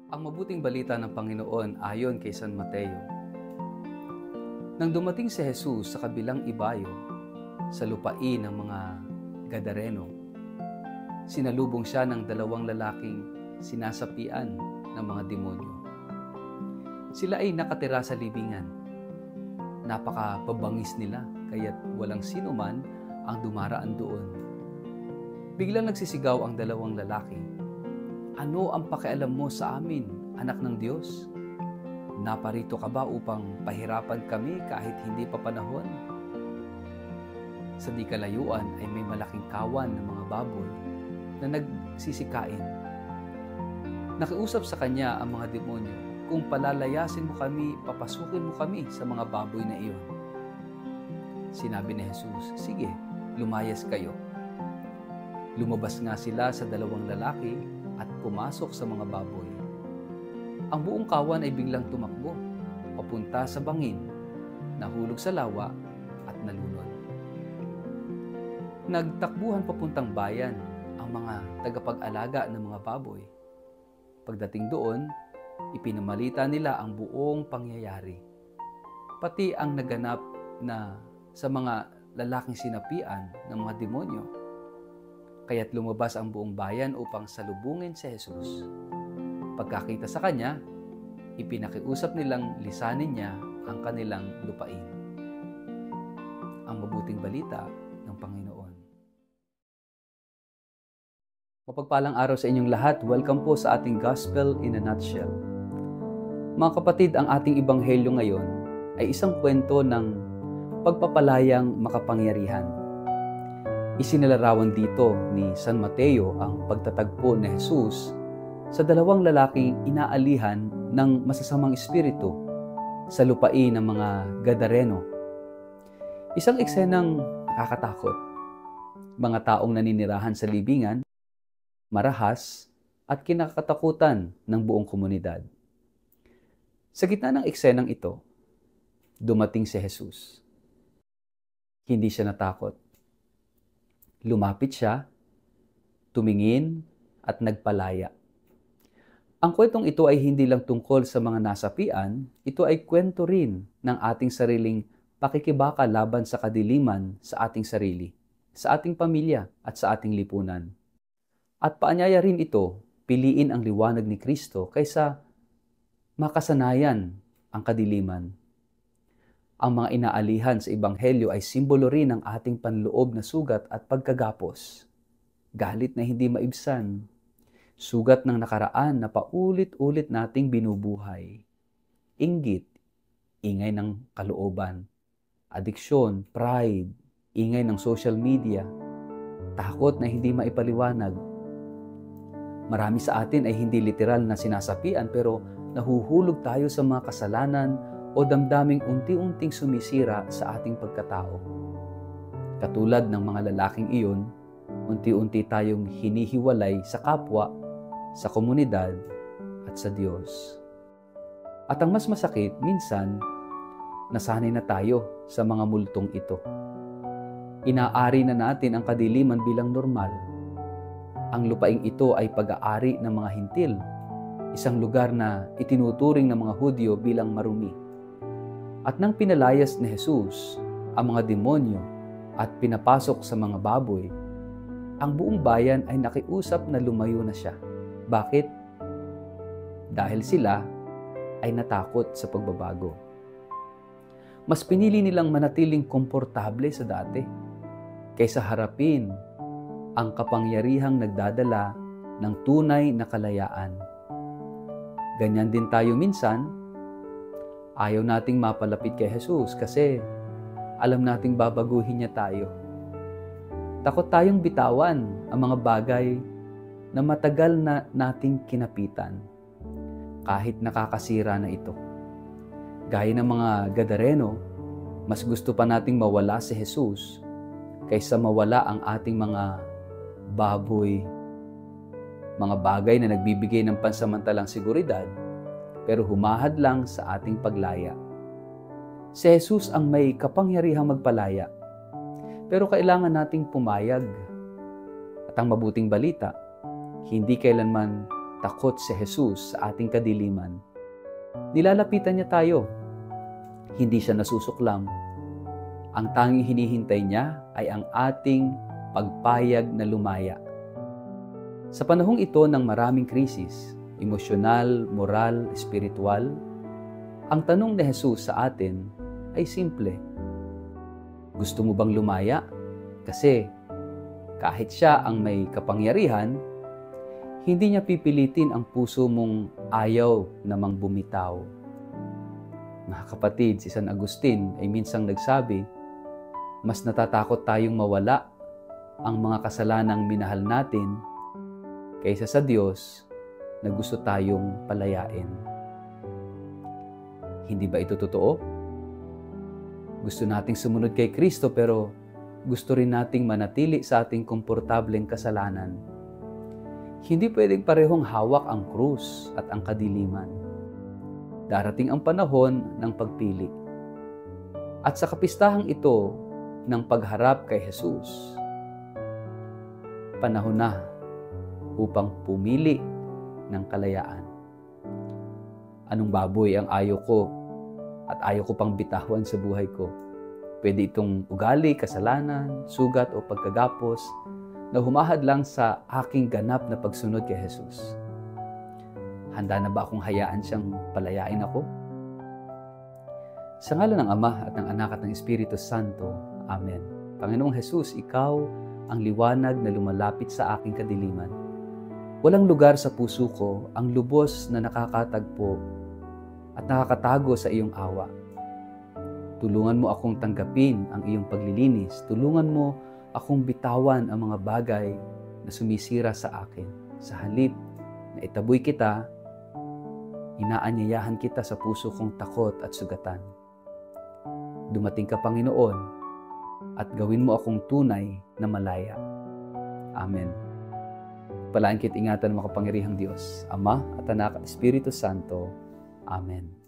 Ang mabuting balita ng Panginoon ayon kay San Mateo. Nang dumating si Jesus sa kabilang ibayo, sa lupain ng mga Gadareno, sinalubong siya ng dalawang lalaking sinasapian ng mga demonyo. Sila ay nakatira sa libingan. Napakapabangis nila, kaya't walang sino man ang dumaraan doon. Biglang nagsisigaw ang dalawang lalaki, "Ano ang pakialam mo sa amin, anak ng Diyos? Naparito ka ba upang pahirapan kami kahit hindi pa panahon?" Sa di kalayuan ay may malaking kawan ng mga baboy na nagsisikain. Nakiusap sa kanya ang mga demonyo, "Kung palalayasin mo kami, papasukin mo kami sa mga baboy na iyon." Sinabi ni Jesus, "Sige, lumayas kayo." Lumabas nga sila sa dalawang lalaki at pumasok sa mga baboy. Ang buong kawan ay biglang tumakbo, papunta sa bangin, nahulog sa lawa at nalunod. Nagtakbuhan papuntang bayan ang mga tagapag-alaga ng mga baboy. Pagdating doon, ipinamalita nila ang buong pangyayari, pati ang naganap na sa mga lalaking sinapian ng mga demonyo. Kaya't lumabas ang buong bayan upang salubungin si Jesus. Pagkakita sa kanya, ipinakiusap nilang lisanin niya ang kanilang lupain. Ang mabuting balita ng Panginoon. Mapagpalang araw sa inyong lahat. Welcome po sa ating Gospel in a Nutshell. Mga kapatid, ang ating ebanghelyo ngayon ay isang kwento ng pagpapalayang makapangyarihan. Isinalarawan dito ni San Mateo ang pagtatagpo ni Jesus sa dalawang lalaking inaalihan ng masasamang espiritu sa lupain ng mga Gadareno. Isang eksenang nakakatakot. Mga taong naninirahan sa libingan, marahas at kinakatakutan ng buong komunidad. Sa gitna ng eksenang ito, dumating si Jesus. Hindi siya natakot. Lumapit siya, tumingin at nagpalaya. Ang kwentong ito ay hindi lang tungkol sa mga nasapian, ito ay kwento rin ng ating sariling pakikibaka laban sa kadiliman sa ating sarili, sa ating pamilya at sa ating lipunan. At paanyaya rin ito, piliin ang liwanag ni Kristo kaysa makasanayan ang kadiliman. Ang mga inaalihan sa Ebanghelyo ay simbolo rin ng ating panloob na sugat at pagkagapos. Galit na hindi maibsan. Sugat ng nakaraan na paulit-ulit nating binubuhay. Inggit, ingay ng kalooban. Adiksyon, pride, ingay ng social media. Takot na hindi maipaliwanag. Marami sa atin ay hindi literal na sinasapian pero nahuhulog tayo sa mga kasalanan o damdaming unti-unting sumisira sa ating pagkatao. Katulad ng mga lalaking iyon, unti-unti tayong hinihiwalay sa kapwa, sa komunidad, at sa Diyos. At ang mas masakit, minsan, nasanay na tayo sa mga multong ito. Inaari na natin ang kadiliman bilang normal. Ang lupaing ito ay pag-aari ng mga hintil, isang lugar na itinuturing ng mga Hudyo bilang marumi. At nang pinalayas ni Jesus ang mga demonyo at pinapasok sa mga baboy, ang buong bayan ay nakiusap na lumayo na siya. Bakit? Dahil sila ay natakot sa pagbabago. Mas pinili nilang manatiling komportable sa dati kaysa harapin ang kapangyarihang nagdadala ng tunay na kalayaan. Ganyan din tayo minsan. Ayaw nating mapalapit kay Jesus kasi alam nating babaguhin niya tayo. Takot tayong bitawan ang mga bagay na matagal na nating kinapitan kahit nakakasira na ito. Gaya ng mga Gadareno, mas gusto pa nating mawala si Jesus kaysa mawala ang ating mga baboy, mga bagay na nagbibigay ng pansamantalang seguridad pero humahad lang sa ating paglaya. Si Jesus ang may kapangyarihang magpalaya, pero kailangan nating pumayag. At ang mabuting balita, hindi kailanman takot si Jesus sa ating kadiliman, nilalapitan niya tayo. Hindi siya nasusuklam. Ang tanging hinihintay niya ay ang ating pagpayag na lumaya. Sa panahong ito ng maraming krisis, emosyonal, moral, espiritual, ang tanong ni Jesus sa atin ay simple. Gusto mo bang lumaya? Kasi kahit siya ang may kapangyarihan, hindi niya pipilitin ang puso mong ayaw namang bumitaw. Mga kapatid, si San Agustin ay minsang nagsabi, mas natatakot tayong mawala ang mga kasalanang minahal natin kaysa sa Diyos na gusto tayong palayain. Hindi ba ito totoo? Gusto nating sumunod kay Kristo pero gusto rin nating manatili sa ating komportableng kasalanan. Hindi pwedeng parehong hawak ang krus at ang kadiliman. Darating ang panahon ng pagpili. At sa kapistahang ito ng pagharap kay Jesus, panahon na upang pumili ng kalayaan. Anong baboy ang ayaw ko at ayaw ko pang bitawan sa buhay ko? Pwede itong ugali, kasalanan, sugat o pagkagapos na humahad lang sa aking ganap na pagsunod kay Jesus. Handa na ba akong hayaan siyang palayain ako? Sa ngalan ng Ama at ng Anak at ng Espiritu Santo. Amen. Panginoong Jesus, Ikaw ang liwanag na lumalapit sa aking kadiliman. Walang lugar sa puso ko ang lubos na nakakatagpo at nakakatago sa iyong awa. Tulungan mo akong tanggapin ang iyong paglilinis. Tulungan mo akong bitawan ang mga bagay na sumisira sa akin. Sa halip na itaboy kita, inaanyayahan kita sa puso kong takot at sugatan. Dumating ka, Panginoon, at gawin mo akong tunay na malaya. Amen. Palain kit ingatan ng makapangyarihang Diyos, Ama at Anak at Espiritu Santo. Amen.